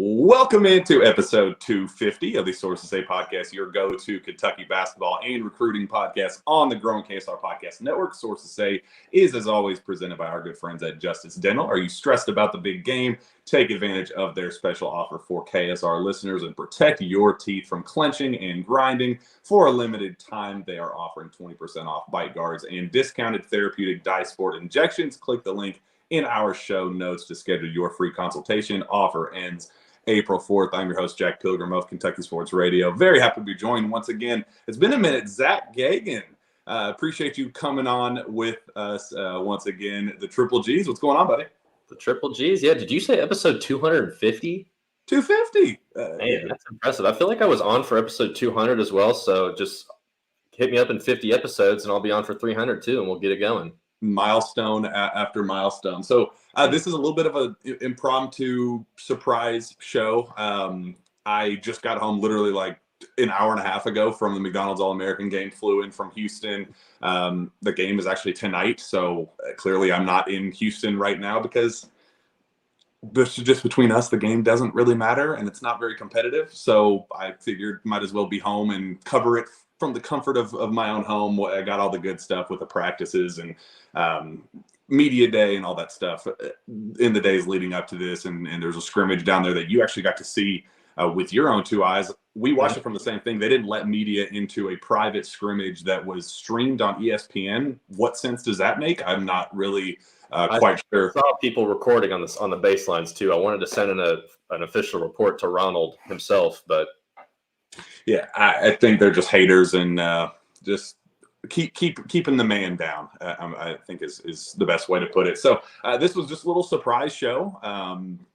Welcome into episode 250 of the Sources Say podcast, your go-to Kentucky basketball and recruiting podcast on the growing KSR Podcast Network. Sources Say is, as always, presented by our good friends at Justice Dental. Are you stressed about the big game? Take advantage of their special offer for KSR listeners and protect your teeth from clenching and grinding. For a limited time, they are offering 20% off bite guards and discounted therapeutic dye sport injections. Click the link in our show notes to schedule your free consultation. Offer ends April 4th. I'm your host, Jack Pilgrim of Kentucky Sports Radio. Very happy to be joined once again. It's been a minute. Zach Gagan. Appreciate you coming on with us once again. The Triple G's. What's going on, buddy? The Triple G's? Yeah. Did you say episode 250? 250. Man, that's impressive. I feel like I was on for episode 200 as well. So just hit me up in 50 episodes and I'll be on for 300 too, and we'll get it going. Milestone after milestone. So this is a little bit of an impromptu surprise show. I just got home literally like an hour and a half ago from the McDonald's All-American game. Flew in from Houston. The game is actually tonight, so clearly I'm not in Houston right now because just between us, the game doesn't really matter and it's not very competitive. So I figured might as well be home and cover it from the comfort of my own home. I got all the good stuff with the practices and media day and all that stuff in the days leading up to this. And there's a scrimmage down there that you actually got to see with your own two eyes. We watched it from the same thing. They didn't let media into a private scrimmage that was streamed on ESPN. What sense does that make? I'm not really quite sure. I saw people recording on the baselines too. I wanted to send in an official report to Ronald himself, but yeah, I think they're just haters and just keeping the man down. I think is the best way to put it. So this was just a little surprise show.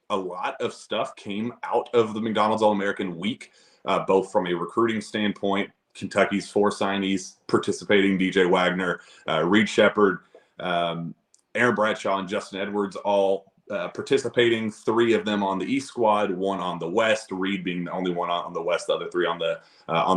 A lot of stuff came out of the McDonald's All-American week, both from a recruiting standpoint. Kentucky's 4 signees participating: DJ Wagner, Reed Shepard, Aaron Bradshaw, and Justin Edwards all participating. 3 of them on the East squad, 1 on the West. Reed being the only one on the West, the other 3 on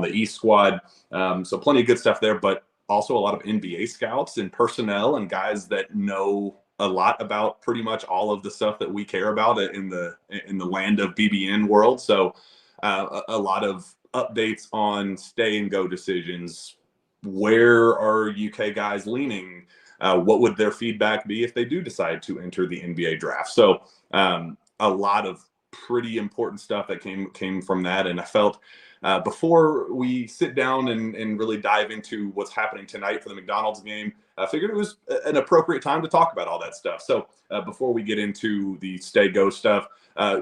the East squad. So plenty of good stuff there, but also a lot of NBA scouts and personnel and guys that know a lot about pretty much all of the stuff that we care about in the land of BBN world. So a lot of updates on stay and go decisions. Where are UK guys leaning? What would their feedback be if they do decide to enter the NBA draft? So a lot of pretty important stuff that came from that. And I felt before we sit down and really dive into what's happening tonight for the McDonald's game, I figured it was an appropriate time to talk about all that stuff. So before we get into the stay go stuff,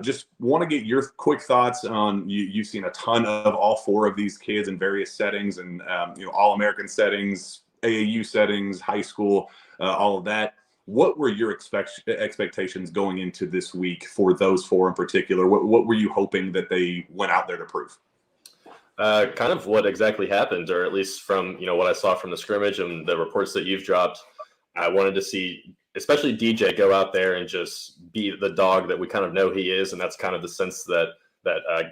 just want to get your quick thoughts on you've seen a ton of all 4 of these kids in various settings and All-American settings, AAU settings, high school, all of that. What were your expectations going into this week for those 4 in particular? What were you hoping that they went out there to prove? Kind of what exactly happened, or at least from what I saw from the scrimmage and the reports that you've dropped. I wanted to see, especially DJ, go out there and just be the dog that we kind of know he is, and that's kind of the sense that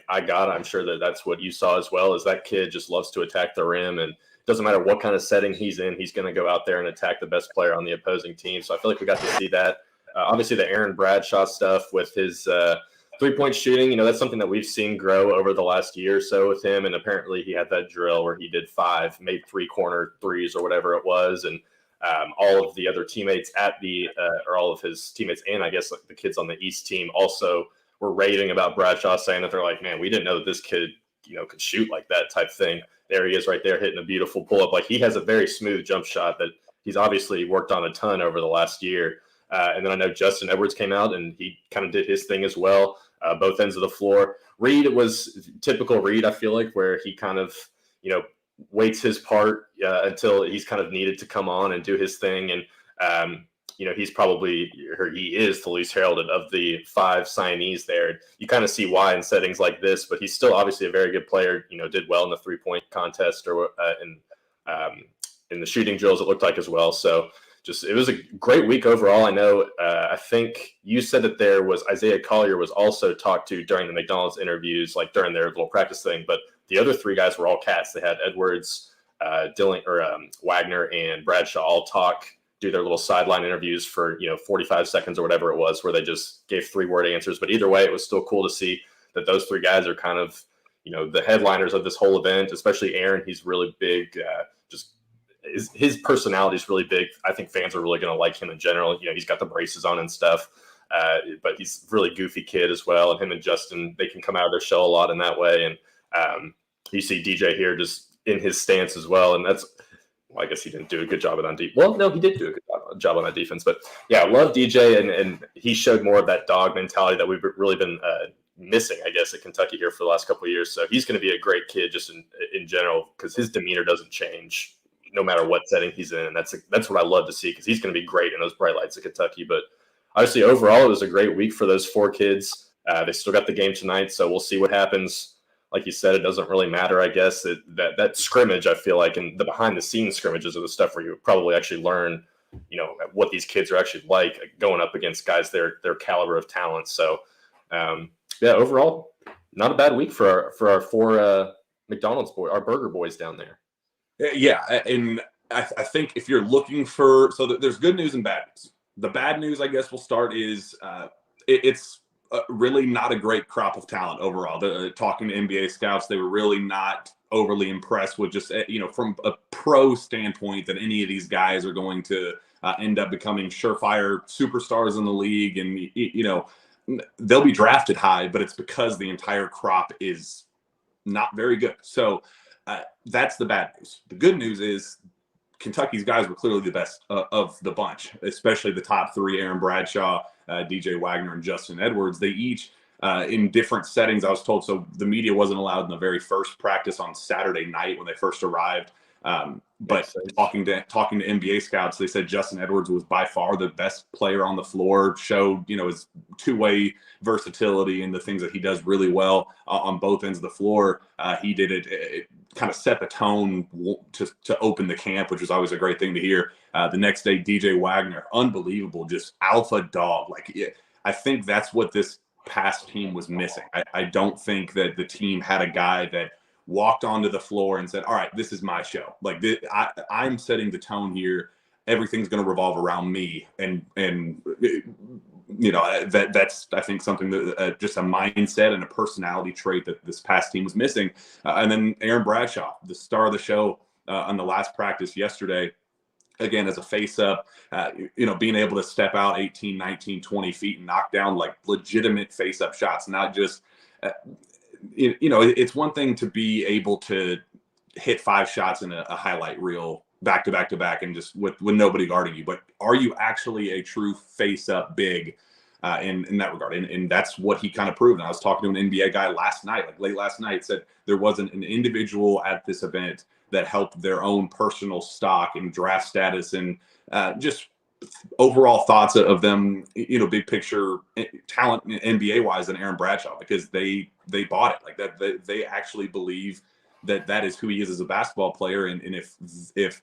I got. I'm sure that's what you saw as well. Is that kid just loves to attack the rim, and doesn't matter what kind of setting he's in, he's going to go out there and attack the best player on the opposing team. So I feel like we got to see that. Obviously, the Aaron Bradshaw stuff with his 3-point shooting, that's something that we've seen grow over the last year or so with him. And apparently he had that drill where he did 5, made 3 corner threes or whatever it was. And all of the other teammates or all of his teammates and I guess like the kids on the East team also were raving about Bradshaw, saying that they're like, man, we didn't know that this kid, could shoot like that type thing. There he is right there hitting a beautiful pull-up. Like, he has a very smooth jump shot that he's obviously worked on a ton over the last year. And then I know Justin Edwards came out and he kind of did his thing as well, both ends of the floor. Reed was typical Reed, I feel like, where he kind of, waits his part until he's kind of needed to come on and do his thing. And, he's probably, or he is the least heralded of the 5 signees there. You kind of see why in settings like this, but he's still obviously a very good player, did well in the 3-point contest or in the shooting drills, it looked like as well. So it was a great week overall. I know, I think you said that there was Isaiah Collier was also talked to during the McDonald's interviews, like during their little practice thing, but the other 3 guys were all cats. They had Edwards, Wagner and Bradshaw all do their little sideline interviews for 45 seconds or whatever it was, where they just gave 3-word answers. But either way, it was still cool to see that those three guys are kind of, the headliners of this whole event, especially Aaron. He's really big. His personality is really big. I think fans are really going to like him in general. He's got the braces on and stuff, but he's a really goofy kid as well. And him and Justin, they can come out of their shell a lot in that way. And you see DJ here just in his stance as well. And I guess he didn't do a good job on defense. Well, no, he did do a good job on that defense. But yeah, I love DJ, and he showed more of that dog mentality that we've really been missing, I guess, at Kentucky here for the last couple of years. So he's going to be a great kid just in general, because his demeanor doesn't change no matter what setting he's in. And that's what I love to see, because he's going to be great in those bright lights at Kentucky. But obviously, overall, it was a great week for those four kids. They still got the game tonight, so we'll see what happens. Like you said, it doesn't really matter, I guess. That scrimmage, I feel like, and the behind-the-scenes scrimmages are the stuff where you probably actually learn, what these kids are actually like going up against guys their caliber of talent. So, overall, not a bad week for our four McDonald's boys, our burger boys down there. Yeah, and I think if you're looking for – there's good news and bad news. The bad news, I guess, we'll start is it's – really not a great crop of talent overall. Talking to NBA scouts, they were really not overly impressed with just, from a pro standpoint, that any of these guys are going to end up becoming surefire superstars in the league. And, they'll be drafted high, but it's because the entire crop is not very good. So that's the bad news. The good news is Kentucky's guys were clearly the best of the bunch, especially the top three, Aaron Bradshaw, DJ Wagner, and Justin Edwards. They each, in different settings, I was told, so the media wasn't allowed in the very first practice on Saturday night when they first arrived. But talking to NBA scouts, they said Justin Edwards was by far the best player on the floor, showed, his two-way versatility and the things that he does really well on both ends of the floor. He did it kind of set the tone to open the camp, which was always a great thing to hear. The next day, DJ Wagner, unbelievable, just alpha dog. I think that's what this past team was missing. I don't think that the team had a guy that walked onto the floor and said, all right, this is my show. I'm setting the tone here. Everything's going to revolve around me. And that's, I think, something that just a mindset and a personality trait that this past team was missing. And then Aaron Bradshaw, the star of the show on the last practice yesterday, again, as a face-up, being able to step out 18, 19, 20 feet and knock down legitimate face-up shots, not just it's one thing to be able to hit 5 shots in a highlight reel back to back to back and just with nobody guarding you, but are you actually a true face-up big in that regard? And that's what he kind of proved. And I was talking to an NBA guy last night, late last night, said there wasn't an individual at this event that helped their own personal stock and draft status and just overall thoughts of them, big picture talent NBA wise than Aaron Bradshaw, because they bought it that. They actually believe that is who he is as a basketball player. And if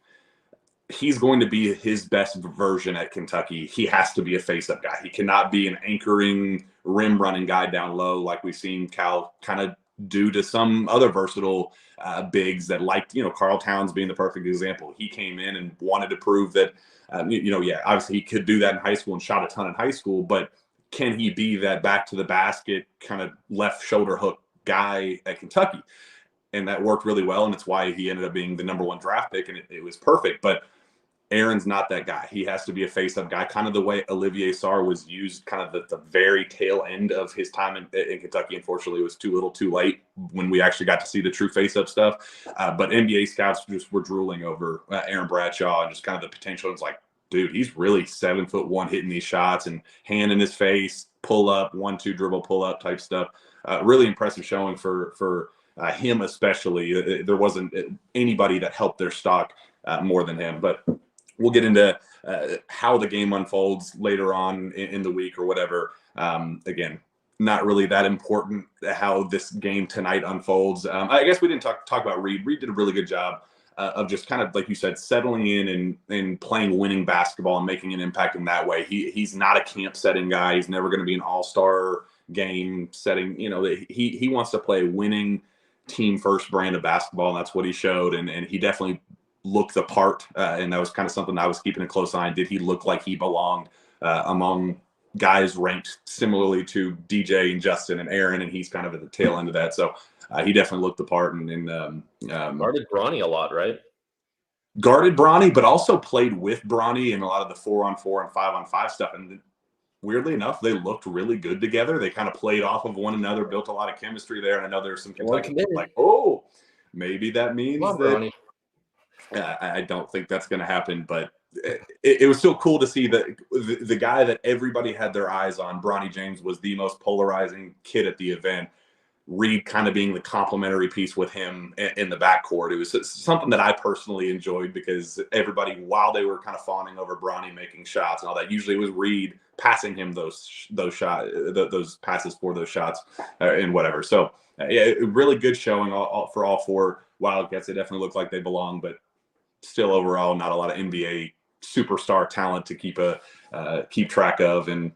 he's going to be his best version at Kentucky, he has to be a face-up guy. He cannot be an anchoring, rim-running guy down low like we've seen Cal kind of do to some other versatile bigs that Karl Towns being the perfect example. He came in and wanted to prove that, obviously he could do that in high school and shot a ton in high school, but can he be that back to the basket kind of left shoulder hook guy at Kentucky? And that worked really well, and it's why he ended up being the number 1 draft pick, and it was perfect. But Aaron's not that guy. He has to be a face-up guy, kind of the way Olivier Sarr was used kind of at the very tail end of his time in Kentucky. Unfortunately, it was too little too late when we actually got to see the true face-up stuff. But NBA scouts just were drooling over Aaron Bradshaw and just kind of the potential. It's dude, he's really 7'1" hitting these shots and hand in his face, pull up, 1-2 dribble, pull up type stuff. Really impressive showing for him especially. There wasn't anybody that helped their stock more than him. But we'll get into how the game unfolds later on in the week or whatever. Again, not really that important how this game tonight unfolds. I guess we didn't talk about Reed. Reed did a really good job of just kind of, like you said, settling in and playing winning basketball and making an impact in that way. He's not a camp setting guy. He's never going to be an all-star game setting. He wants to play winning team first brand of basketball, and that's what he showed. And he definitely looked the part, and that was kind of something I was keeping a close eye on. Did he look like he belonged among guys ranked similarly to DJ and Justin and Aaron, and he's kind of at the tail end of that. So he definitely looked the part and Guarded Bronny a lot, right? guarded Bronny, but also played with Bronny in a lot of the 4-on-4 and 5-on-5 stuff. And weirdly enough, they looked really good together. They kind of played off of one another, built a lot of chemistry there. And I know there's some Kentucky like, oh, maybe that means that. I don't think that's going to happen, but it was still cool to see that the guy that everybody had their eyes on, Bronny James, was the most polarizing kid at the event. Reed kind of being the complementary piece with him in the backcourt. It was something that I personally enjoyed because everybody, while they were kind of fawning over Bronny making shots and all that, usually it was Reed passing him those passes for those shots and whatever. So yeah, really good showing for all four Wildcats. They definitely looked like they belong, but still overall not a lot of NBA superstar talent to keep track of. And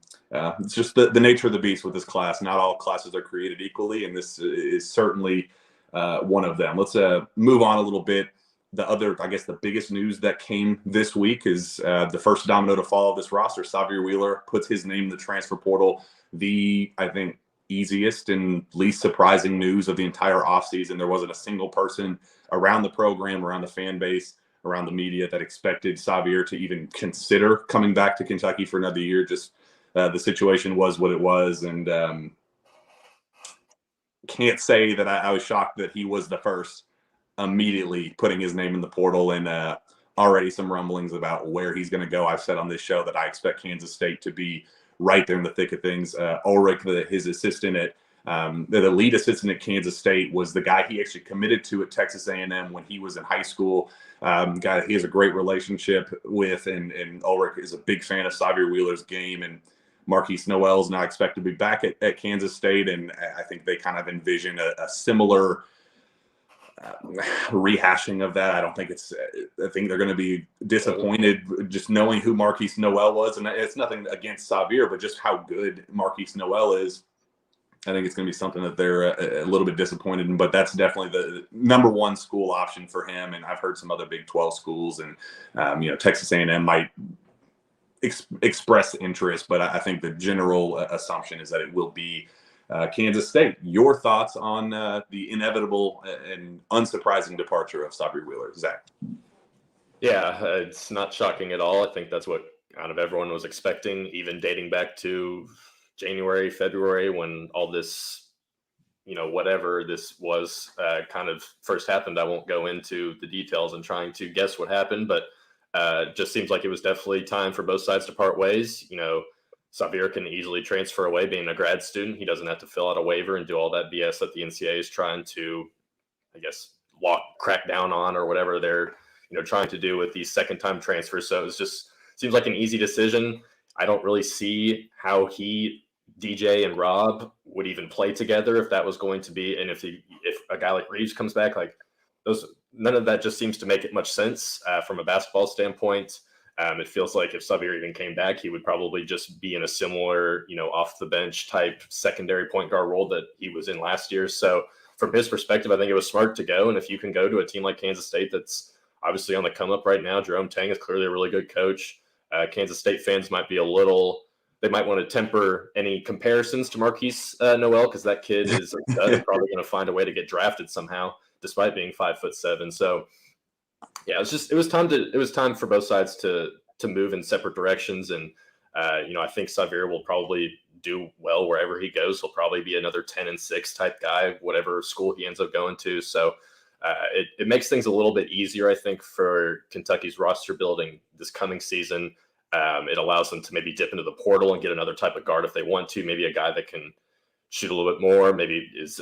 it's just the nature of the beast with this class. Not all classes are created equally, and this is certainly one of them. Let's move on a little bit. The other, I guess, the biggest news that came this week is the first domino to fall of this roster. Sahvir Wheeler puts his name in the transfer portal. I think, easiest and least surprising news of the entire offseason. There wasn't a single person around the program, around the fan base, around the media that expected Sahvir to even consider coming back to Kentucky for another year. Just the situation was what it was, and can't say that I was shocked that he was the first immediately putting his name in the portal, and already some rumblings about where he's going to go. I've said on this show that I expect Kansas State to be right there in the thick of things. Ulrich, his assistant at the lead assistant at Kansas State, was the guy he actually committed to at Texas A&M when he was in high school. Guy he has a great relationship with, and Ulrich is a big fan of Sahvir Wheeler's game. And Marquise Noel is now expected to be back at Kansas State, and I think they kind of envision a similar rehashing of that. I think they're going to be disappointed just knowing who Marquise Noel was, and it's nothing against Sahvir, but just how good Marquise Noel is. I think it's going to be something that they're a little bit disappointed in, but that's definitely the number one school option for him. And I've heard some other Big 12 schools, and Texas A&M might express interest, but I think the general assumption is that it will be Kansas State. Your thoughts on the inevitable and unsurprising departure of Sahvir Wheeler, Zach? Yeah, it's not shocking at all. I think that's what kind of everyone was expecting, even dating back to January, February, when all this, whatever this was kind of first happened. I won't go into the details and trying to guess what happened, but just seems like it was definitely time for both sides to part ways. Sahvir can easily transfer away being a grad student. He doesn't have to fill out a waiver and do all that BS that the NCAA is trying to, I guess, crack down on, or whatever they're, trying to do with these second-time transfers. So it just seems like an easy decision. I don't really see how DJ and Rob would even play together if that was going to be, and if a guy like Reeves comes back, like none of that just seems to make it much sense from a basketball standpoint. It feels like if Sahvir even came back, he would probably just be in a similar, off the bench type secondary point guard role that he was in last year. So from his perspective, I think it was smart to go. And if you can go to a team like Kansas State, that's obviously on the come up right now, Jerome Tang is clearly a really good coach. Kansas State fans might be they might want to temper any comparisons to Marquise Noel, because that kid is probably going to find a way to get drafted somehow, despite being 5'7". So yeah, it was time for both sides to move in separate directions. And I think Sahvir will probably do well wherever he goes. He'll probably be another 10-6 type guy, whatever school he ends up going to. So it makes things a little bit easier, I think, for Kentucky's roster building this coming season. It allows them to maybe dip into the portal and get another type of guard if they want to, maybe a guy that can shoot a little bit more, maybe is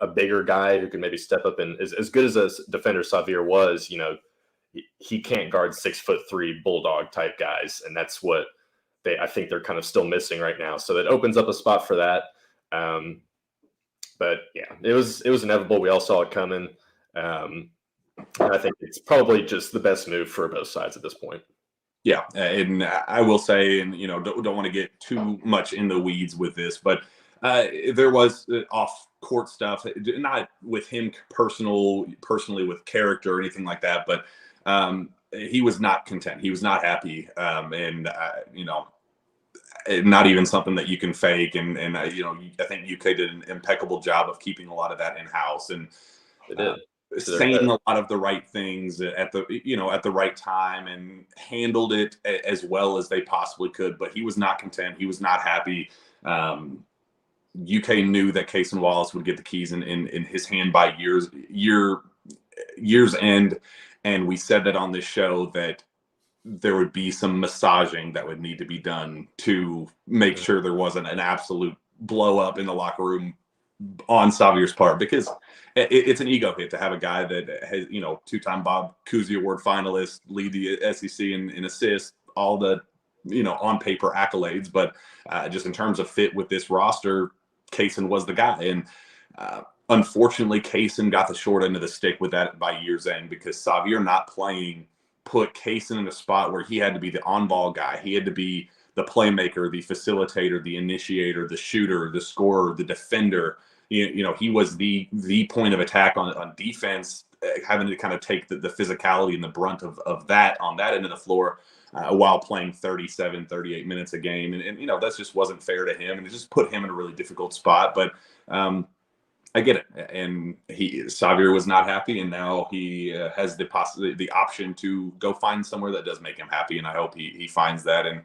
a bigger guy who can maybe step up. And as good as a defender Sahvir was, he can't guard 6'3" bulldog type guys. And that's what I think they're kind of still missing right now. So it opens up a spot for that. But yeah, it was inevitable. We all saw it coming. I think it's probably just the best move for both sides at this point. Yeah, and I will say, and don't want to get too much in the weeds with this, but there was off-court stuff, not with him personally with character or anything like that, but he was not content. He was not happy, and not even something that you can fake. And I think UK did an impeccable job of keeping a lot of that in house and They did. saying a lot of the right things at the right time, and handled it as well as they possibly could. But he was not content. He was not happy. UK knew that Cason Wallace would get the keys in his hand by year's end, and we said that on this show that there would be some massaging that would need to be done to make sure there wasn't an absolute blow up in the locker room on Savier's part, because it's an ego hit to have a guy that has, two-time Bob Cousy Award finalist, lead the SEC in assists, all the, on paper accolades, but just in terms of fit with this roster, Cason was the guy. And unfortunately, Cason got the short end of the stick with that by year's end, because Xavier not playing put Cason in a spot where he had to be the on-ball guy. He had to be the playmaker, the facilitator, the initiator, the shooter, the scorer, the defender. He was the point of attack on defense, having to kind of take the physicality and the brunt of that on that end of the floor while playing 37, 38 minutes a game. And that just wasn't fair to him. And it just put him in a really difficult spot. But I get it. And Xavier was not happy. And now he has the option to go find somewhere that does make him happy. And I hope he finds that. And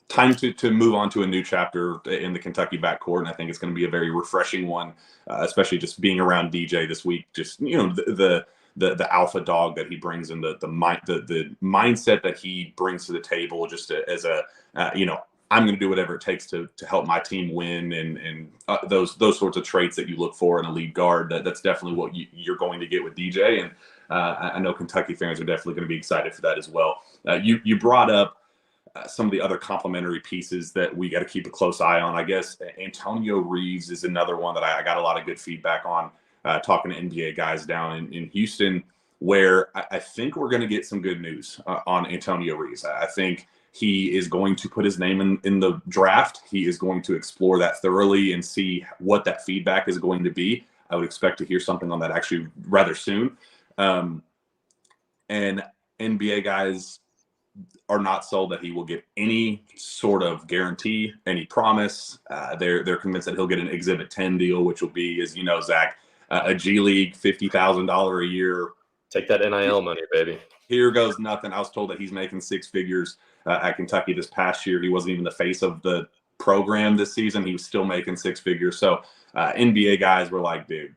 time to move on to a new chapter in the Kentucky backcourt, and I think it's going to be a very refreshing one, especially just being around DJ this week. Just the alpha dog that he brings in, the mindset that he brings to the table, just as a I'm going to do whatever it takes to help my team win, and those sorts of traits that you look for in a lead guard. That's definitely what you're going to get with DJ, and I know Kentucky fans are definitely going to be excited for that as well. You brought up some of the other complementary pieces that we got to keep a close eye on. I guess Antonio Reeves is another one that I got a lot of good feedback on, talking to NBA guys down in Houston, where I think we're going to get some good news on Antonio Reeves. I think he is going to put his name in the draft. He is going to explore that thoroughly and see what that feedback is going to be. I would expect to hear something on that actually rather soon. And NBA guys are not sold that he will get any sort of guarantee, any promise. They're convinced that he'll get an Exhibit 10 deal, which will be, as you know, Zach, a G League $50,000 a year. Take that NIL money, baby. Here goes nothing. I was told that he's making six figures at Kentucky this past year. He wasn't even the face of the program this season. He was still making six figures. So NBA guys were like, dude,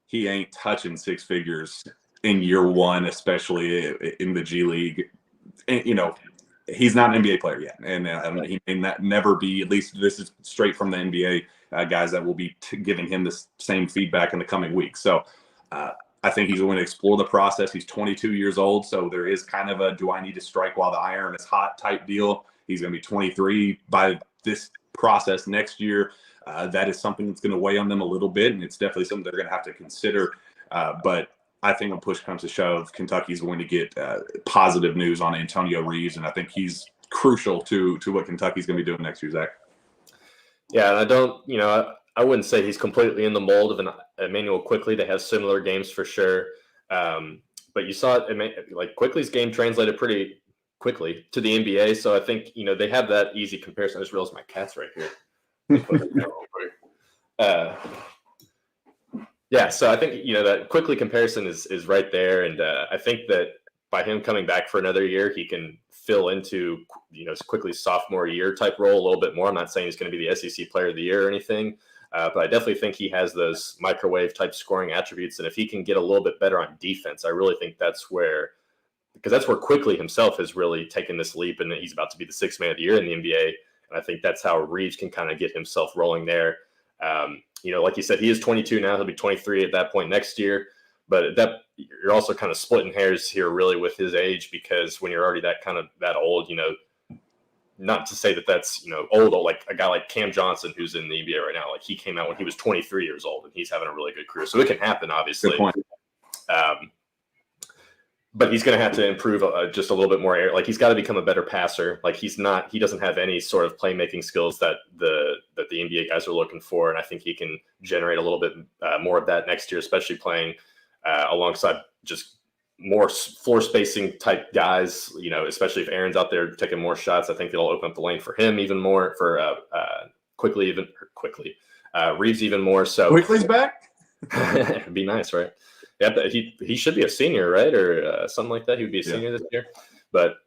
he ain't touching six figures in year one, especially in the G League. And, he's not an NBA player yet, and he may not never be. At least this is straight from the NBA guys that will be giving him this same feedback in the coming weeks. So I think he's going to explore the process. He's 22 years old, so there is kind of a "do I need to strike while the iron is hot" type deal. He's going to be 23 by this process next year. That is something that's going to weigh on them a little bit, and it's definitely something they're going to have to consider. But I think when push comes to shove, Kentucky's going to get positive news on Antonio Reeves, and I think he's crucial to what Kentucky's going to be doing next year, Zach. Yeah, and I don't, I wouldn't say he's completely in the mold of an Emmanuel Quickley. They have similar games for sure, but you saw it, like Quickley's game translated pretty quickly to the NBA. So I think they have that easy comparison. I just realized my cat's right here. Yeah, so I think that Quickley comparison is right there, and I think that by him coming back for another year, he can fill into Quickley's sophomore year type role a little bit more. I'm not saying he's going to be the SEC Player of the Year or anything, but I definitely think he has those microwave type scoring attributes, and if he can get a little bit better on defense, I really think that's where Quickley himself has really taken this leap, and he's about to be the sixth man of the year in the NBA, and I think that's how Reeves can kind of get himself rolling there. Like you said, he is 22 now. He'll be 23 at that point next year. But you're also kind of splitting hairs here, really, with his age, because when you're already that old, not to say that that's old, like a guy like Cam Johnson, who's in the NBA right now, like he came out when he was 23 years old, and he's having a really good career. So it can happen, obviously. Good point. But he's going to have to improve just a little bit more. Like he's got to become a better passer. Like he doesn't have any sort of playmaking skills that the NBA guys are looking for. And I think he can generate a little bit more of that next year, especially playing alongside just more floor spacing type guys, especially if Aaron's out there taking more shots. I think it'll open up the lane for him even more, for quickly, Reeves even more. So Quickly's back. It'd be nice, right? Yeah, but he should be a senior, right, or something like that. He would be a senior this year. But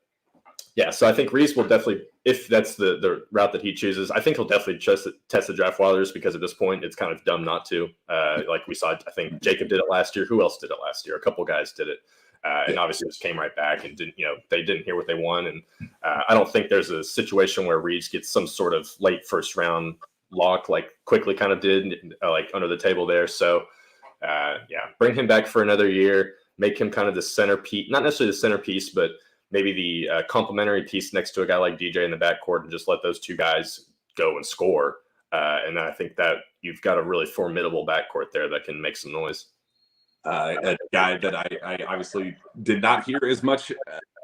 yeah, so I think Reeves will definitely, if that's the route that he chooses, I think he'll definitely test the draft waters, because at this point it's kind of dumb not to. Like we saw, I think Jacob did it last year. Who else did it last year? A couple guys did it. And obviously just came right back and they didn't hear what they want. And I don't think there's a situation where Reeves gets some sort of late first round lock like Quickly kind of did, like under the table there. So bring him back for another year, make him kind of the centerpiece, not necessarily the centerpiece, but maybe the complementary piece next to a guy like DJ in the backcourt, and just let those two guys go and score. And I think that you've got a really formidable backcourt there that can make some noise. A guy that I obviously did not hear as much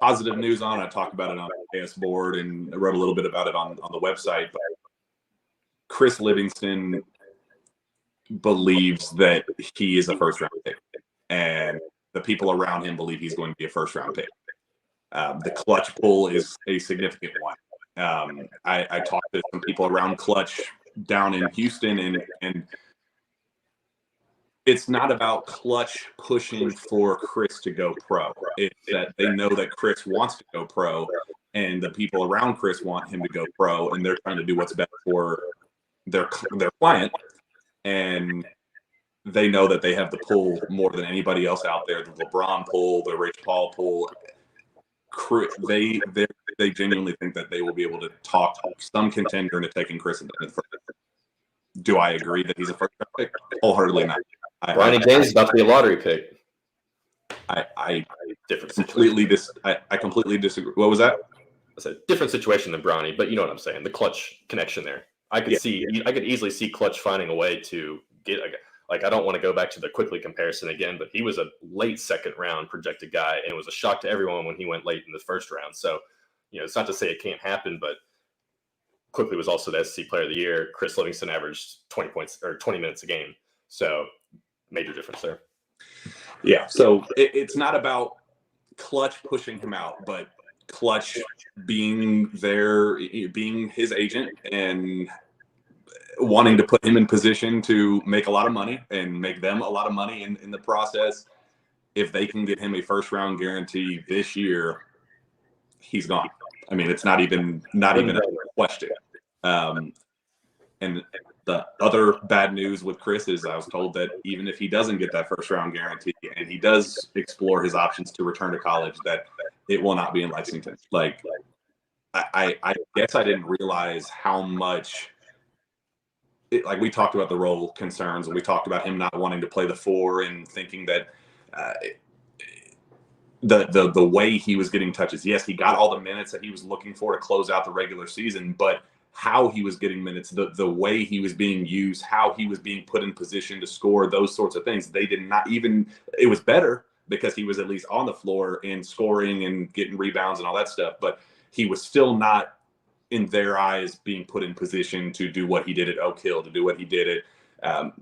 positive news on. I talked about it on the AS board and wrote a little bit about it on the website. But Chris Livingston believes that he is a first-round pick, and the people around him believe he's going to be a first-round pick. The Clutch pull is a significant one. I talked to some people around Clutch down in Houston, and it's not about Clutch pushing for Chris to go pro. It's that they know that Chris wants to go pro, and the people around Chris want him to go pro, and they're trying to do what's best for their client. And they know that they have the pull more than anybody else out there. The LeBron pull, the Rich Paul pull. They genuinely think that they will be able to talk some contender into taking Chris into the first. Do I agree that he's a first round pick? Wholeheartedly not. Bronny James is about to be a lottery pick. I completely disagree. What was that? It's a different situation than Bronny, but you know what I'm saying. The Clutch connection there. I could easily see Clutch finding a way to get like I don't want to go back to the Quickly comparison again, but he was a late second round projected guy, and it was a shock to everyone when he went late in the first round. So, it's not to say it can't happen, but Quickly was also the SEC Player of the Year. Chris Livingston averaged 20 points or 20 minutes a game. So major difference there. Yeah. So it's not about Clutch pushing him out, but Clutch being his agent and wanting to put him in position to make a lot of money and make them a lot of money in the process. If they can get him a first round guarantee this year, he's gone. I mean, it's not even a question. And the other bad news with Chris is I was told that even if he doesn't get that first round guarantee and he does explore his options to return to college, that it will not be in Lexington. Like, I guess I didn't realize how much like we talked about the role concerns, and we talked about him not wanting to play the 4 and thinking that the way he was getting touches. Yes, he got all the minutes that he was looking for to close out the regular season, but how he was getting minutes, the way he was being used, how he was being put in position to score, those sorts of things. They did not even, it was better because he was at least on the floor and scoring and getting rebounds and all that stuff, but he was still not, in their eyes, being put in position to do what he did at Oak Hill, to do what he did at,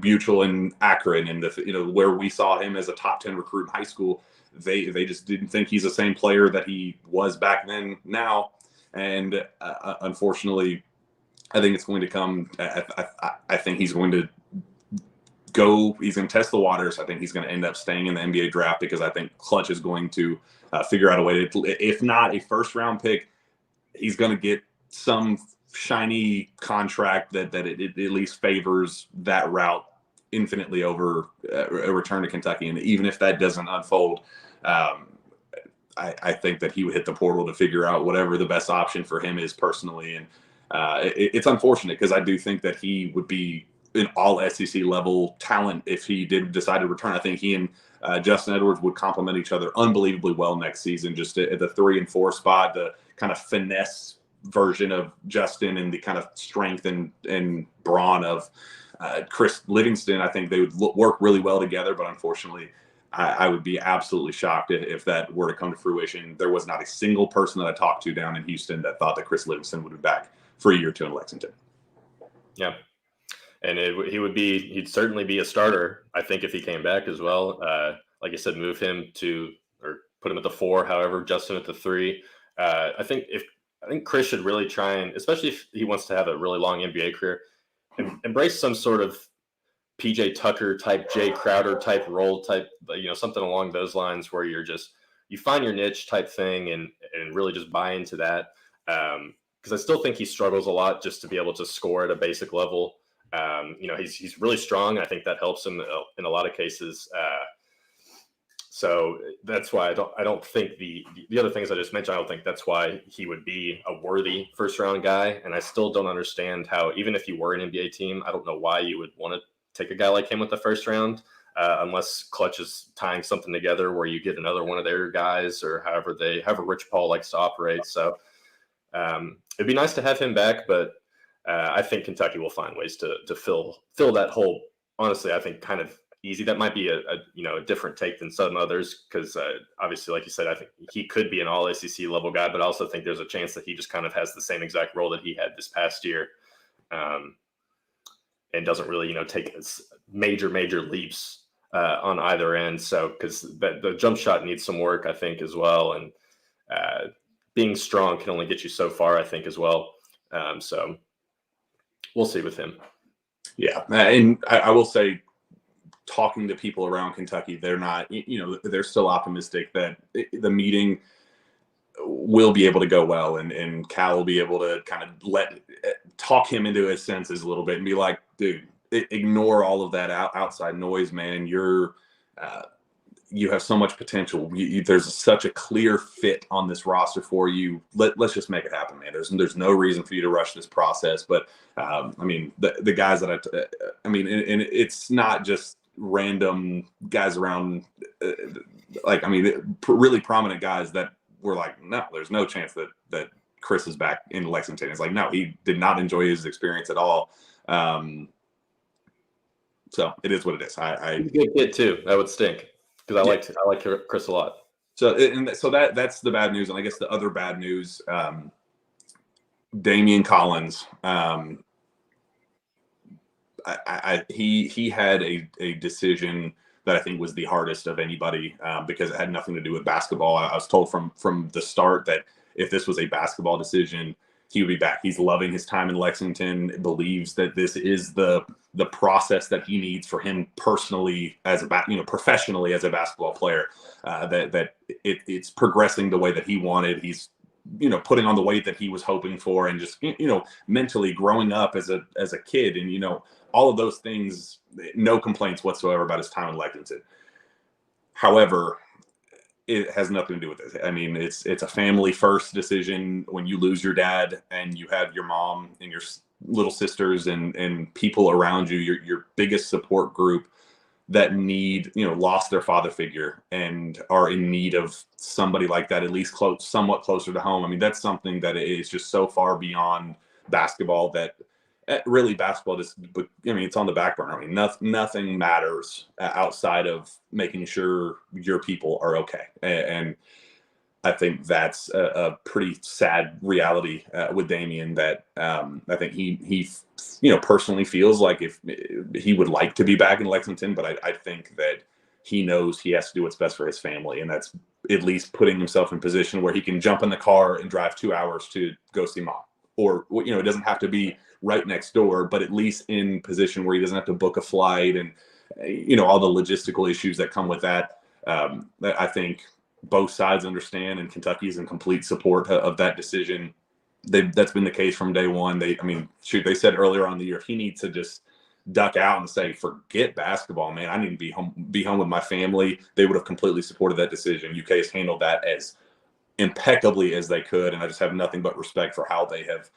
Butyl and Akron, and where we saw him as a top 10 recruit in high school. They just didn't think he's the same player that he was back then now. And unfortunately, I think it's going to come. I think he's going to go. He's going to test the waters. I think he's going to end up staying in the NBA draft because I think Clutch is going to figure out a way to, if not a first round pick, he's going to get some shiny contract that it at least favors that route infinitely over a return to Kentucky. And even if that doesn't unfold, I think that he would hit the portal to figure out whatever the best option for him is personally. And it's unfortunate because I do think that he would be an all SEC level talent if he did decide to return. I think he and Justin Edwards would complement each other unbelievably well next season, just at the 3 and 4 spot, the kind of finesse version of Justin and the kind of strength and brawn of Chris Livingston. I think they would work really well together, but unfortunately, I would be absolutely shocked if that were to come to fruition. There was not a single person that I talked to down in Houston that thought that Chris Livingston would be back for a year or two in Lexington. Yeah. And he'd certainly be a starter, I think, if he came back as well. like I said, move him to, or put him at the 4, however, Justin at the 3. I think Chris should really try and, especially if he wants to have a really long NBA career, embrace some sort of PJ Tucker type, Jay Crowder type role type, something along those lines where you find your niche type thing and really just buy into that. Because I still think he struggles a lot just to be able to score at a basic level. He's really strong. I think that helps him in a lot of cases. So that's why I don't think the other things I just mentioned, I don't think that's why he would be a worthy first round guy. And I still don't understand how, even if you were an NBA team, I don't know why you would want to take a guy like him with the first round, unless Clutch is tying something together where you get another one of their guys, or however Rich Paul likes to operate. So it'd be nice to have him back, but I think Kentucky will find ways to fill that hole. Honestly, I think kind of easy. That might be a different take than some others, because obviously, like you said, I think he could be an all ACC level guy, but I also think there's a chance that he just kind of has the same exact role that he had this past year, and doesn't really take major leaps on either end. So because the jump shot needs some work, I think, as well, and being strong can only get you so far, I think, as well. So we'll see with him. Yeah, and I will say, talking to people around Kentucky, they're not, they're still optimistic that the meeting will be able to go well, and Cal will be able to kind of talk him into his senses a little bit and be like, dude, ignore all of that outside noise, man. You have so much potential. There's such a clear fit on this roster for you. Let's just make it happen, man. There's no reason for you to rush this process. But the guys that and it's not just random guys around, really prominent guys that were like, no, there's no chance that Chris is back in Lexington. It's like, no, he did not enjoy his experience at all. So it is what it is. He's a good kid too. That would stink, because I like Chris a lot. So that's the bad news. And I guess the other bad news, Damian Collins, he had a decision that I think was the hardest of anybody, because it had nothing to do with basketball. I was told from the start that if this was a basketball decision, he would be back. He's loving his time in Lexington, believes that this is the process that he needs for him personally, professionally as a basketball player, that it's progressing the way that he wanted. He's putting on the weight that he was hoping for, and just mentally growing up as a kid, and all of those things. No complaints whatsoever about his time in Lexington. However, it has nothing to do with this. I mean, it's a family first decision. When you lose your dad and you have your mom and your little sisters and people around you, your biggest support group that lost their father figure and are in need of somebody like that, at least somewhat closer to home. I mean, that's something that is just so far beyond basketball that really basketball it's on the back burner. I mean, nothing matters outside of making sure your people are okay. And I think that's a pretty sad reality with Damian, that I think he personally feels like if he would like to be back in Lexington, but I think that he knows he has to do what's best for his family. And that's at least putting himself in position where he can jump in the car and drive 2 hours to go see mom, or, it doesn't have to be right next door, but at least in position where he doesn't have to book a flight and, all the logistical issues that come with that. I think both sides understand, and Kentucky's in complete support of that decision. That's been the case from day one. They said earlier on in the year, if he needs to just duck out and say, forget basketball, man, I need to be home with my family, they would have completely supported that decision. UK has handled that as impeccably as they could, and I just have nothing but respect for how they have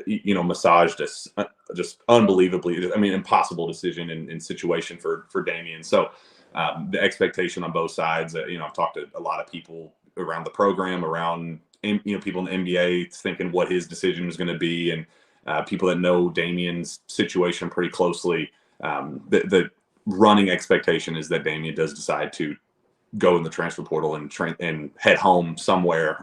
massaged this just unbelievably, impossible decision and situation for Damian. So the expectation on both sides, I've talked to a lot of people around the program, around people in the NBA, thinking what his decision is going to be, and people that know Damian's situation pretty closely. The running expectation is that Damian does decide to go in the transfer portal and head home somewhere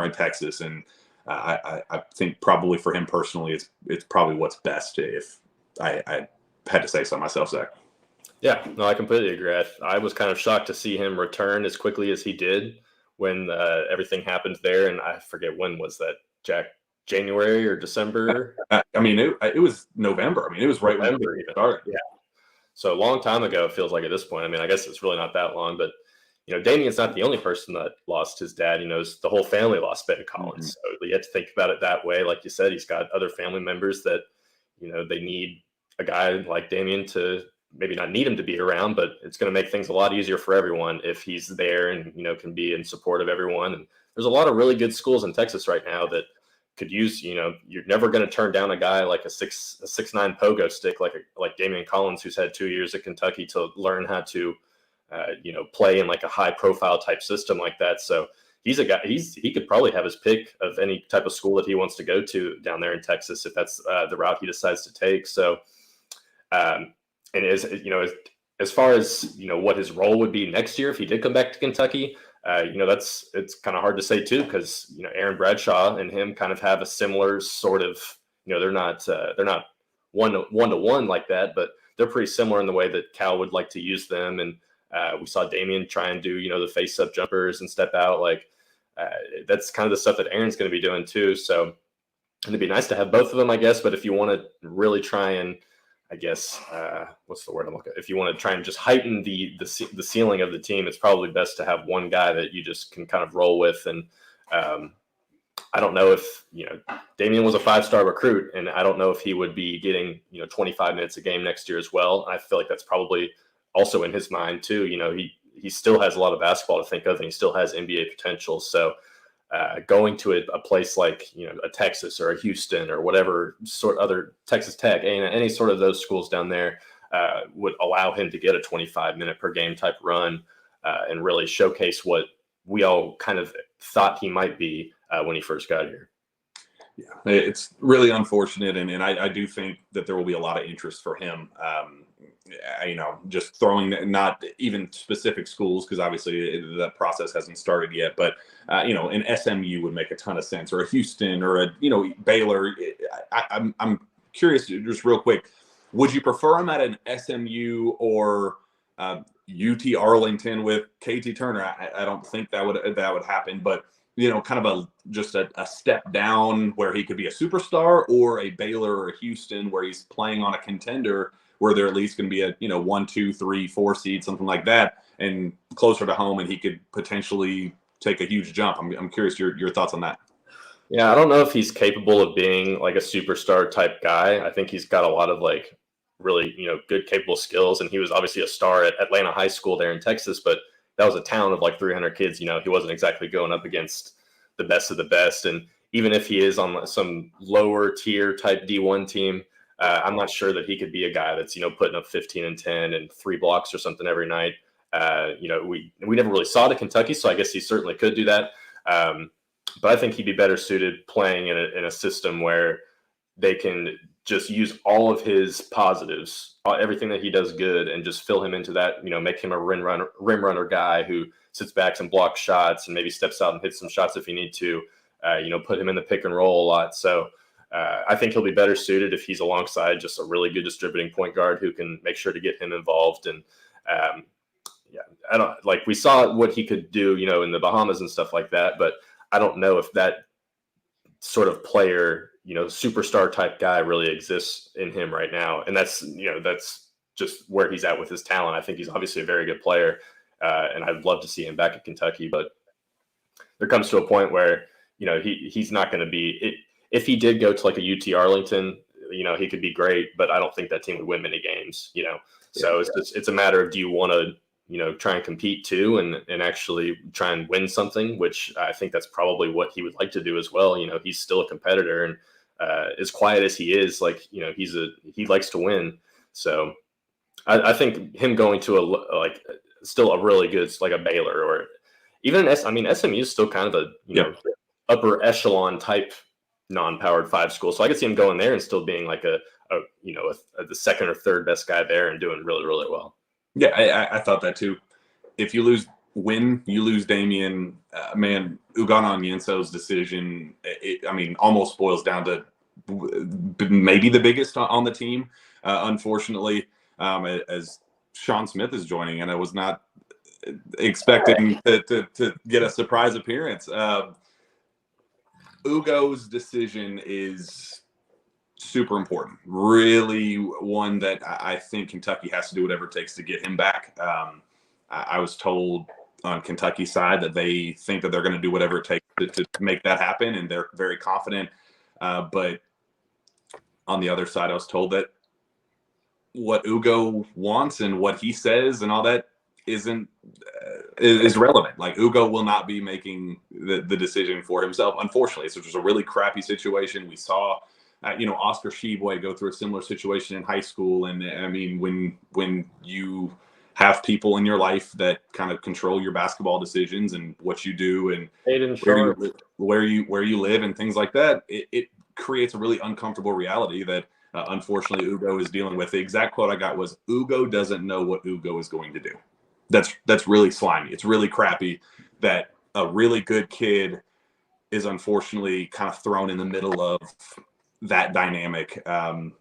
in Texas. And I think probably for him personally, it's probably what's best, if I had to say so myself, Zach. Yeah, no, I completely agree. I was kind of shocked to see him return as quickly as he did when everything happened there, and I forget when was that, Jack, January or December? I mean, it was November. I mean, it was right when the November season even. started. Yeah. So a long time ago, it feels like at this point. I mean, I guess it's really not that long, but Damien's not the only person that lost his dad. The whole family lost Ben Mm-hmm. Collins. So you have to think about it that way. Like you said, he's got other family members that, they need a guy like Damien to maybe not need him to be around, but it's going to make things a lot easier for everyone if he's there and, can be in support of everyone. And there's a lot of really good schools in Texas right now that could use, you're never going to turn down a guy like a 6'9" pogo stick like Damian Collins, who's had 2 years at Kentucky to learn how to play in like a high profile type system like that. So he's a guy. He could probably have his pick of any type of school that he wants to go to down there in Texas if that's the route he decides to take. So, and as far as what his role would be next year if he did come back to Kentucky, it's kind of hard to say too because Aaron Bradshaw and him kind of have a similar sort of they're not one to one like that, but they're pretty similar in the way that Cal would like to use them. And we saw Damien try and do the face up jumpers and step out like that's kind of the stuff that Aaron's going to be doing too. So it'd be nice to have both of them, I guess. But if you want to really try and I guess what's the word I'm looking at? If you want to try and just heighten the ceiling of the team, it's probably best to have one guy that you just can kind of roll with. And I don't know if Damien was a 5-star recruit, and I don't know if he would be getting 25 minutes a game next year as well. I feel like that's probably also in his mind too. He still has a lot of basketball to think of, and he still has NBA potential. So going to a place like a Texas or a Houston or whatever sort of other Texas Tech, any sort of those schools down there would allow him to get a 25-minute per game type run and really showcase what we all kind of thought he might be when he first got here. Yeah, it's really unfortunate, and I do think that there will be a lot of interest for him. Just throwing not even specific schools because obviously the process hasn't started yet, but an SMU would make a ton of sense, or a Houston, or a Baylor. I'm curious, just real quick, would you prefer him at an SMU or UT Arlington with KT Turner? I don't think that would happen, but kind of just a step down where he could be a superstar, or a Baylor or a Houston where he's playing on a contender where they're at least going to be a 1, 2, 3, 4 seed, something like that, and closer to home, and he could potentially take a huge jump. I'm curious your thoughts on that. Yeah, I don't know if he's capable of being like a superstar type guy. I think he's got a lot of like really good capable skills, and he was obviously a star at Atlanta High School there in Texas, but that was a town of like 300 kids. He wasn't exactly going up against the best of the best. And even if he is on some lower tier type D1 team, I'm not sure that he could be a guy that's, putting up 15 and 10 and 3 blocks or something every night. We never really saw it at Kentucky, so I guess he certainly could do that. But I think he'd be better suited playing in a system where they can just use all of his positives, everything that he does good, and just fill him into that, make him a rim runner guy who sits back and blocks shots and maybe steps out and hits some shots if you need to, put him in the pick and roll a lot. So I think he'll be better suited if he's alongside just a really good distributing point guard who can make sure to get him involved. And I don't like, we saw what he could do, in the Bahamas and stuff like that, but I don't know if that sort of player, superstar type guy really exists in him right now. And that's just where he's at with his talent. I think he's obviously a very good player, and I'd love to see him back at Kentucky, but there comes to a point where, he's not going to be, if he did go to like a UT Arlington, he could be great, but I don't think that team would win many games, So it's a matter of, do you want to, try and compete too and actually try and win something, which I think that's probably what he would like to do as well. He's still a competitor, and as quiet as he is, like, he likes to win. So I think him going to still a really good, like a Baylor or even SMU is still kind of a, upper echelon type non-powered 5 school. So I could see him going there and still being like the second or third best guy there and doing really, really well. Yeah, I thought that too. If you lose Damien, man, Ugonna Onyenso's decision, almost boils down to maybe the biggest on the team, unfortunately. As Sean Smith is joining, and I was not expecting to get a surprise appearance. Ugo's decision is super important. Really, one that I think Kentucky has to do whatever it takes to get him back. I was told on Kentucky's side that they think that they're going to do whatever it takes to make that happen, and they're very confident. But on the other side, I was told that what Ugo wants and what he says and all that isn't is relevant. Like, Ugo will not be making the decision for himself, unfortunately. So it's a really crappy situation. We saw Oscar Sheboy go through a similar situation in high school. And I mean, when you have people in your life that kind of control your basketball decisions and what you do and where you live and things like that, it creates a really uncomfortable reality that unfortunately Ugo is dealing with. The exact quote I got was, Ugo doesn't know what Ugo is going to do. That's really slimy. It's really crappy that a really good kid is unfortunately kind of thrown in the middle of that dynamic. And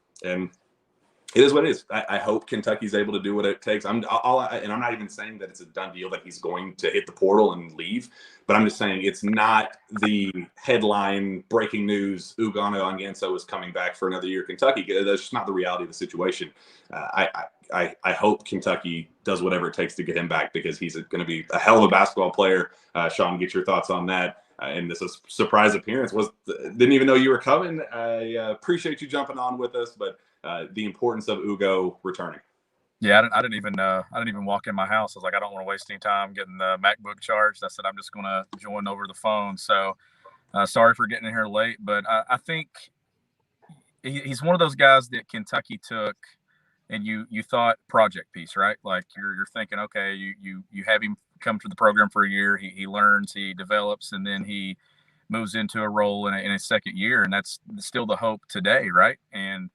it is what it is. I hope Kentucky's able to do what it takes. And I'm not even saying that it's a done deal that he's going to hit the portal and leave, but I'm just saying it's not the headline breaking news, Ugonna Onyenso is coming back for another year at Kentucky. That's just not the reality of the situation. I hope Kentucky does whatever it takes to get him back, because he's going to be a hell of a basketball player. Sean, get your thoughts on that. And this is surprise appearance. Didn't even know you were coming. I appreciate you jumping on with us, but the importance of Ugo returning. Yeah, I didn't even walk in my house. I was like, I don't want to waste any time getting the MacBook charged. I said, I'm just going to join over the phone. So sorry for getting in here late, but I think he's one of those guys that Kentucky took, and you thought project piece, right? Like you're thinking, okay, you have him come to the program for a year. He learns, he develops, and then he moves into a role in a second year. And that's still the hope today, right? And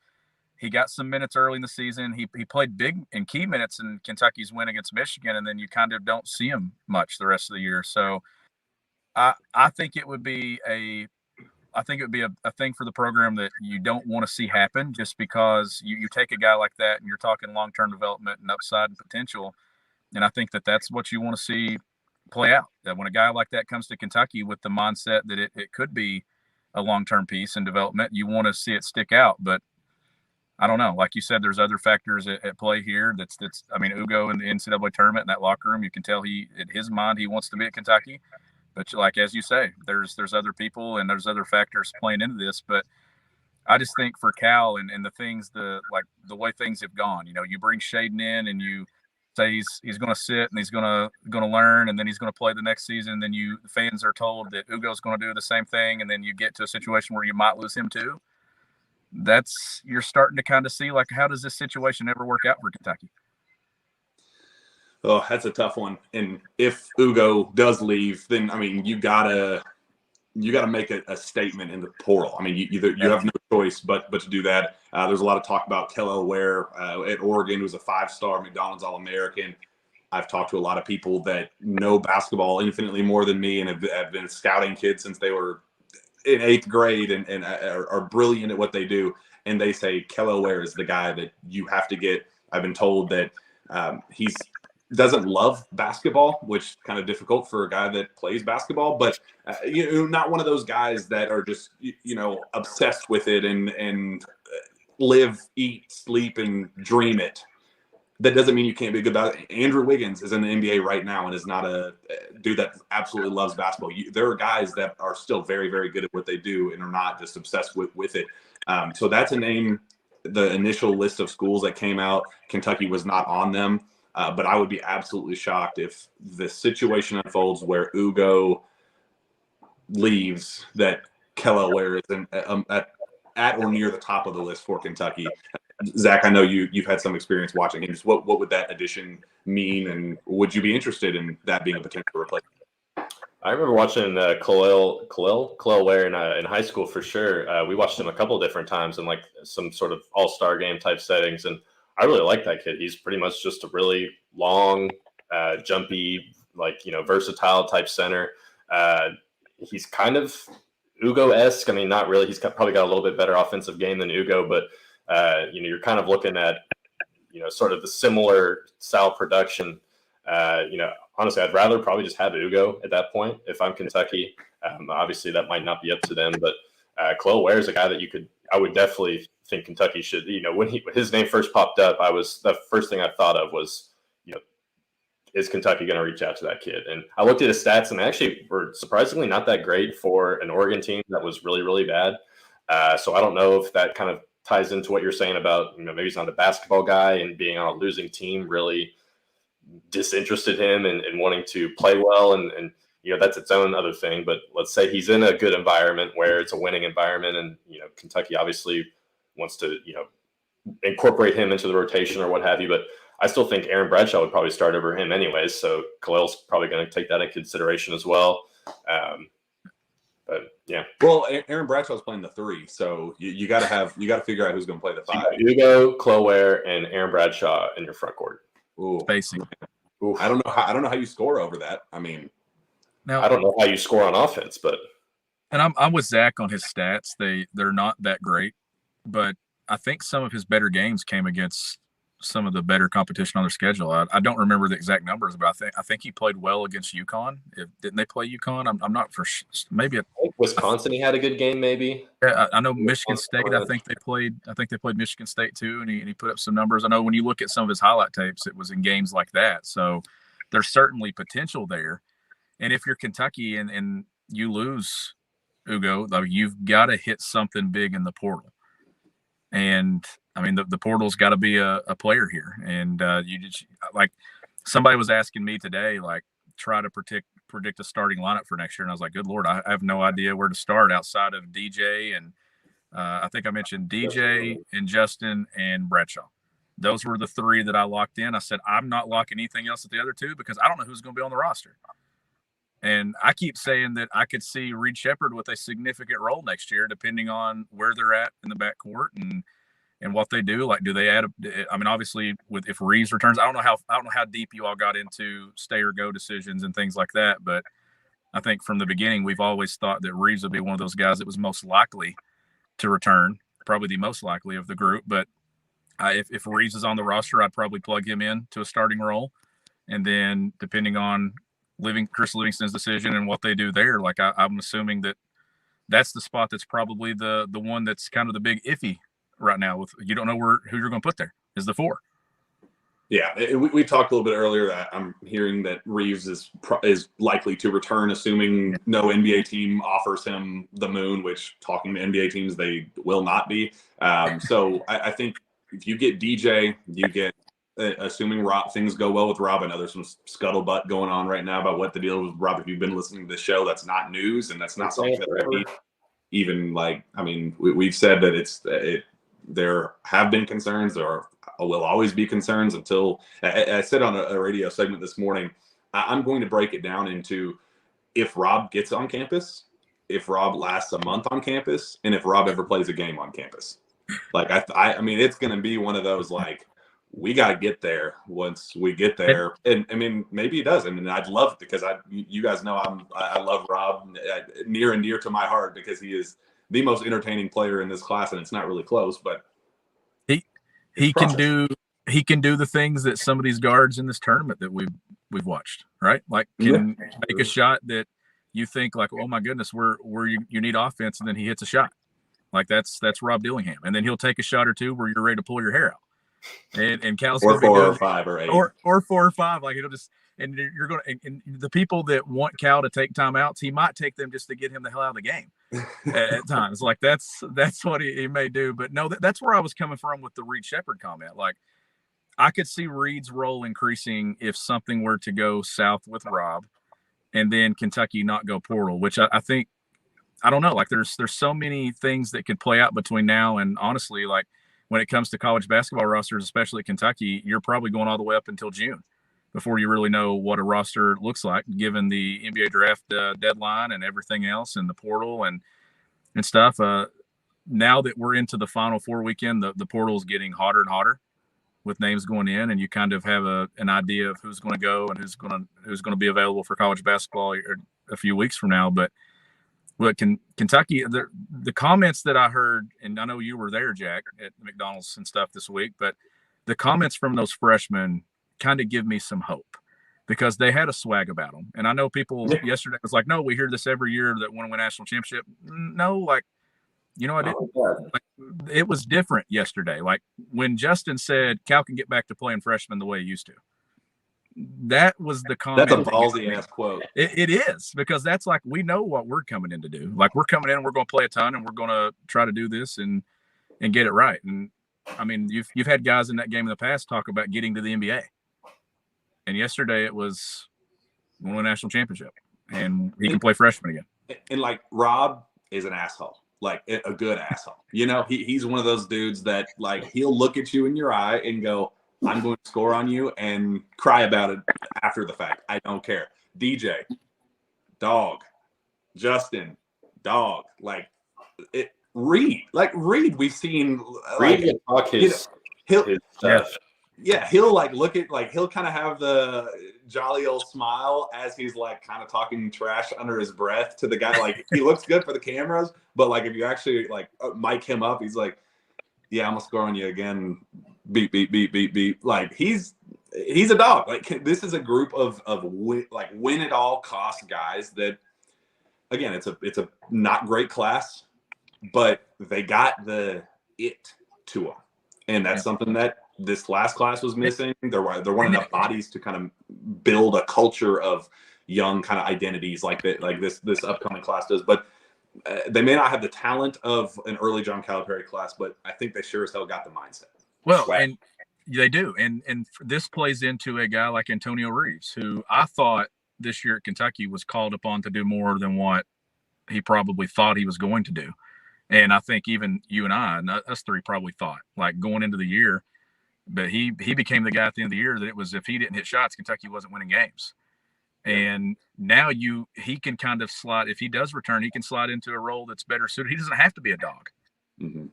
he got some minutes early in the season. He played big and key minutes in Kentucky's win against Michigan, and then you kind of don't see him much the rest of the year. So I think it would be a thing for the program that you don't want to see happen, just because you take a guy like that and you're talking long-term development and upside and potential. And I think that's what you want to see play out. That when a guy like that comes to Kentucky with the mindset that it could be a long-term piece in development, you want to see it stick out. But I don't know. Like you said, there's other factors at play here. I mean, Ugo in the NCAA tournament, in that locker room, you can tell in his mind, he wants to be at Kentucky. But like, as you say, there's other people and there's other factors playing into this. But I just think for Cal and the things, the way things have gone, you bring Shaden in and you say he's going to sit and he's going to learn, and then he's going to play the next season. And then the fans are told that Ugo's going to do the same thing. And then you get to a situation where you might lose him too. You're starting to kind of see, like, how does this situation ever work out for Kentucky? Oh, that's a tough one. And if Ugo does leave, then I mean, you gotta make a statement in the portal. I mean, you have no choice but to do that. There's a lot of talk about Kellel Ware at Oregon, who's a 5-star McDonald's All-American. I've talked to a lot of people that know basketball infinitely more than me and have been scouting kids since they were in 8th grade and are brilliant at what they do. And they say Kellel Ware is the guy that you have to get. I've been told that he doesn't love basketball, which is kind of difficult for a guy that plays basketball, but not one of those guys that are just, obsessed with it and live, eat, sleep, and dream it. That doesn't mean you can't be good about it. Andrew Wiggins is in the NBA right now and is not a dude that absolutely loves basketball. There are guys that are still very, very good at what they do and are not just obsessed with it. So that's a name. The initial list of schools that came out, Kentucky was not on them. But I would be absolutely shocked if the situation unfolds where Ugo leaves, that Kellel Ware is at or near the top of the list for Kentucky. Zach, I know you've had some experience watching him. Just what would that addition mean, and would you be interested in that being a potential replacement? I remember watching Kellel Ware in high school for sure. We watched him a couple of different times in like some sort of all-star game type settings, and I really like that kid. He's pretty much just a really long, jumpy, versatile type center. He's kind of Ugo-esque. I mean, not really. He's probably got a little bit better offensive game than Ugo, but you're kind of looking at, sort of the similar style production. Honestly, I'd rather probably just have Ugo at that point if I'm Kentucky. Obviously, that might not be up to them, but Khalil Ware is a guy that I would definitely think Kentucky should. When his name first popped up, the first thing I thought of was, is Kentucky going to reach out to that kid? And I looked at his stats, and they actually were surprisingly not that great for an Oregon team that was really, really bad. So I don't know if that kind of ties into what you're saying about, maybe he's not a basketball guy, and being on a losing team really disinterested him and wanting to play well. And that's its own other thing. But let's say he's in a good environment where it's a winning environment, and, Kentucky obviously wants to, incorporate him into the rotation or what have you. But I still think Aaron Bradshaw would probably start over him anyways. So Khalil's probably going to take that in consideration as well. But yeah. Well, Aaron Bradshaw's playing the 3, so you got to figure out who's going to play the 5. Ugo, Khalil Ware, and Aaron Bradshaw in your front court. Ooh. Spacing. Ooh. I don't know how you score over that. I mean, now I don't know how you score on offense, but. And I'm with Zach on his stats. They're not that great, but I think some of his better games came against some of the better competition on their schedule. I don't remember the exact numbers, but I think he played well against UConn. Didn't they play UConn? I'm not for sure. Maybe Wisconsin. He had a good game, maybe. Yeah, I know Michigan State. I think they played Michigan State too, and he put up some numbers. I know when you look at some of his highlight tapes, it was in games like that. So there's certainly potential there. And if you're Kentucky and you lose Ugo, though, you've got to hit something big in the portal. And I mean, the portal's got to be a player here. And you just, like, somebody was asking me today, like, try to predict a starting lineup for next year. And I was like, good Lord, I have no idea where to start outside of DJ. And I think I mentioned DJ and Justin and Bradshaw. Those were the 3 that I locked in. I said, I'm not locking anything else at the other 2 because I don't know who's going to be on the roster. And I keep saying that I could see Reed Sheppard with a significant role next year, depending on where they're at in the backcourt and what they do. Like, do they add? I mean, obviously, if Reeves returns, I don't know how deep you all got into stay or go decisions and things like that. But I think from the beginning, we've always thought that Reeves would be one of those guys that was most likely to return, probably the most likely of the group. But if Reeves is on the roster, I'd probably plug him in to a starting role, and then depending on Chris Livingston's decision and what they do there, like I'm assuming that's the spot that's probably the one that's kind of the big iffy right now. With you don't know who you're going to put there is the 4. Yeah, we talked a little bit earlier that I'm hearing that Reeves is likely to return, assuming no NBA team offers him the moon. Which, talking to NBA teams, they will not be. So I think if you get DJ, you get. Assuming things go well with Rob. I know there's some scuttlebutt going on right now about what the deal is with Rob. If you've been listening to the show, that's not news, and that's not something that even like. I mean, we've said that there have been concerns, or will always be concerns until. I said on a radio segment this morning, I'm going to break it down into if Rob gets on campus, if Rob lasts a month on campus, and if Rob ever plays a game on campus. Like I mean, it's going to be one of those like. We got to get there once we get there. And I mean, maybe he does. I mean, I'd love it because you guys know I love Rob near and dear to my heart because he is the most entertaining player in this class. And it's not really close, but he can do the things that some of these guards in this tournament that we've watched, right? Like can make a shot that you think like, oh my goodness, where you need offense. And then he hits a shot. Like that's Rob Dillingham. And then he'll take a shot or two where you're ready to pull your hair out. And Cal's or 4 or 5 or 8 or 4 or 5, like it'll just and you're gonna and the people that want Cal to take timeouts, he might take them just to get him the hell out of the game at times. Like that's what he may do. But no, that's where I was coming from with the Reed Sheppard comment. Like I could see Reed's role increasing if something were to go south with Rob, and then Kentucky not go portal, which I think I don't know. Like there's so many things that could play out between now and honestly, like. When it comes to college basketball rosters, especially Kentucky, you're probably going all the way up until June before you really know what a roster looks like, given the NBA draft deadline and everything else and the portal and stuff. Now that we're into the Final Four weekend, the portal is getting hotter and hotter with names going in, and you kind of have an idea of who's going to go and who's going to be available for college basketball a few weeks from now. But Kentucky, the comments that I heard, and I know you were there, Jack, at McDonald's and stuff this week, but the comments from those freshmen kind of give me some hope because they had a swag about them. And I know people yesterday was like, no, we hear this every year that want to win national championship. No, like, I didn't. Like, it was different yesterday. Like when Justin said Cal can get back to playing freshman the way he used to. That was the comment. That's a ballsy ass quote. It is, because that's like, we know what we're coming in to do. Like, we're coming in and we're going to play a ton and we're going to try to do this and get it right. And I mean, you've had guys in that game in the past talk about getting to the NBA. And yesterday it was won a national championship and he can play freshman again. And like, Rob is an asshole, like a good asshole. He's one of those dudes that, like, he'll look at you in your eye and go, I'm going to score on you, and cry about it after the fact. I don't care. DJ, dog. Justin, dog. Like, Reed. We've seen. Reed can talk his stuff. Yeah, he'll look at, he'll kind of have the jolly old smile as he's like kind of talking trash under his breath to the guy. Like, he looks good for the cameras, but like if you actually mic him up, he's like, yeah, I'm gonna score on you again. Beep, beep, beep, beep, beep. Like, he's a dog. Like, this is a group of win at all cost guys that, again, it's a not great class, but they got the it to them, and that's something that this last class was missing. There weren't enough bodies to kind of build a culture of young kind of identities like this upcoming class does. But they may not have the talent of an early John Calipari class, but I think they sure as hell got the mindset. Well, and they do. And this plays into a guy like Antonio Reeves, who I thought this year at Kentucky was called upon to do more than what he probably thought he was going to do. And I think even you and I, and us three, probably thought, like, going into the year, but he became the guy at the end of the year that it was, if he didn't hit shots, Kentucky wasn't winning games. And now he can kind of slide, if he does return, he can slide into a role that's better suited. He doesn't have to be a dog.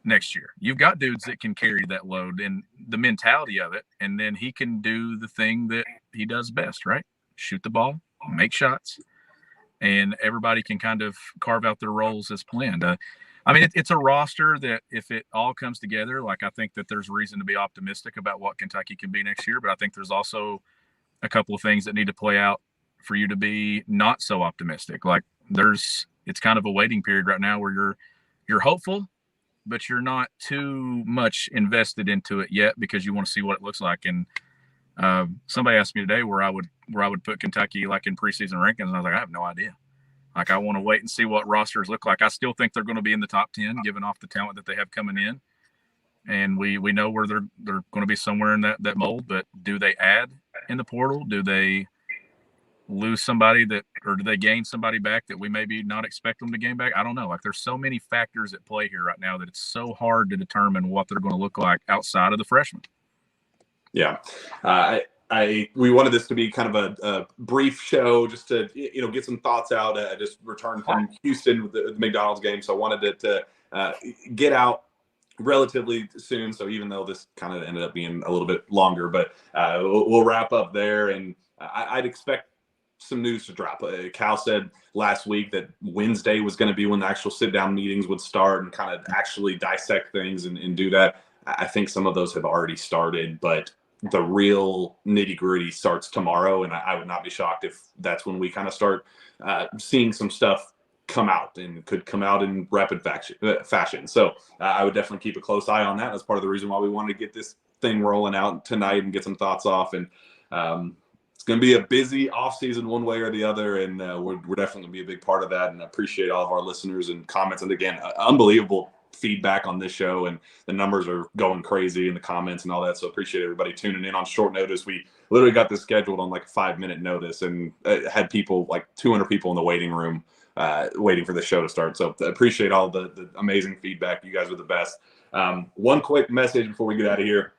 Next year. You've got dudes that can carry that load and the mentality of it, and then he can do the thing that he does best, right? Shoot the ball, make shots, and everybody can kind of carve out their roles as planned. I mean, it's a roster that, if it all comes together, like, I think that there's reason to be optimistic about what Kentucky can be next year, but I think there's also a couple of things that need to play out for you to be not so optimistic. Like, it's kind of a waiting period right now where you're hopeful, but you're not too much invested into it yet because you want to see what it looks like. And somebody asked me today where I would put Kentucky, like, in preseason rankings, and I was like, I have no idea. Like, I want to wait and see what rosters look like. I still think they're going to be in the top 10, given off the talent that they have coming in. And we know where they're going to be somewhere in that mold. But do they add in the portal? Do they lose somebody or do they gain somebody back that we maybe not expect them to gain back? I don't know. Like, there's so many factors at play here right now that it's so hard to determine what they're going to look like outside of the freshmen. Yeah. We wanted this to be kind of a brief show just to, get some thoughts out. I just returned from Houston with the McDonald's game. So I wanted it to get out relatively soon. So even though this kind of ended up being a little bit longer, but we'll wrap up there. And I'd expect some news to drop. Cal said last week that Wednesday was going to be when the actual sit-down meetings would start and kind of actually dissect things and do that. I think some of those have already started, but the real nitty-gritty starts tomorrow, and I would not be shocked if that's when we kind of start seeing some stuff come out, and could come out in rapid fashion. So I would definitely keep a close eye on that. That's part of the reason why we wanted to get this thing rolling out tonight and get some thoughts off. And it's going to be a busy offseason one way or the other, and we're definitely going to be a big part of that. And I appreciate all of our listeners and comments. And again, unbelievable feedback on this show, and the numbers are going crazy in the comments and all that. So appreciate everybody tuning in on short notice. We literally got this scheduled on like a 5-minute notice, and had people, like 200 people in the waiting room waiting for the show to start. So appreciate all the amazing feedback. You guys are the best. One quick message before we get out of here.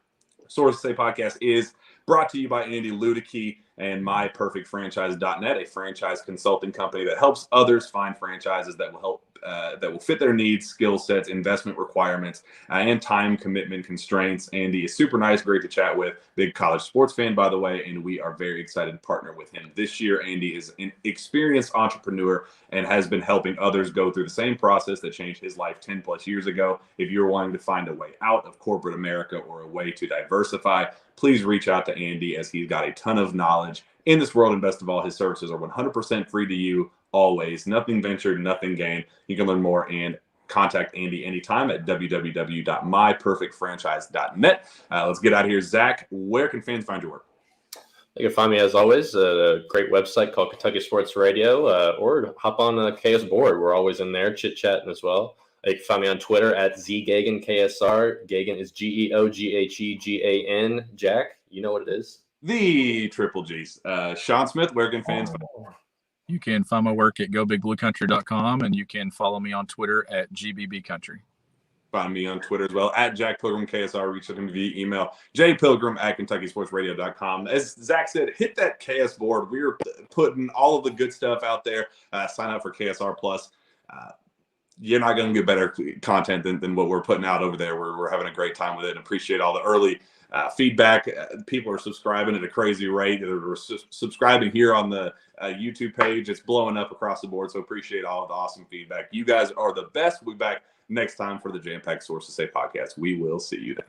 Source Say Podcast is brought to you by Andy Ludicky and MyPerfectFranchise.net, a franchise consulting company that helps others find franchises that will help that will fit their needs, skill sets, investment requirements, and time commitment constraints. Andy is super nice, great to chat with. Big college sports fan, by the way, and we are very excited to partner with him this year. Andy is an experienced entrepreneur and has been helping others go through the same process that changed his life 10 plus years ago. If you're wanting to find a way out of corporate America or a way to diversify, please reach out to Andy, as he's got a ton of knowledge in this world. And best of all, his services are 100% free to you always. Nothing ventured, nothing gained. You can learn more and contact Andy anytime at www.myperfectfranchise.net. Let's get out of here. Zach, where can fans find your work? You can find me, as always, at a great website called Kentucky Sports Radio, or hop on the KS board. We're always in there chit-chatting as well. You can find me on Twitter at ZGagan, Gagan is GeoGheGegan. Jack, you know what it is? The Triple G's. Sean Smith, where can fans find you? You can find my work at gobigbluecountry.com, and you can follow me on Twitter at GBBCountry. Find me on Twitter as well, at Jack Pilgrim KSR. Reach out to me via email, jpilgrim@KentuckySportsRadio.com. As Zach said, hit that KS board. We're putting all of the good stuff out there. Sign up for KSR Plus. You're not going to get better content than what we're putting out over there. We're having a great time with it, and appreciate all the early feedback. People are subscribing at a crazy rate. They're subscribing here on the YouTube page. It's blowing up across the board, so appreciate all of the awesome feedback. You guys are the best. We'll be back next time for the Jam Pack Sources Say podcast. We will see you then.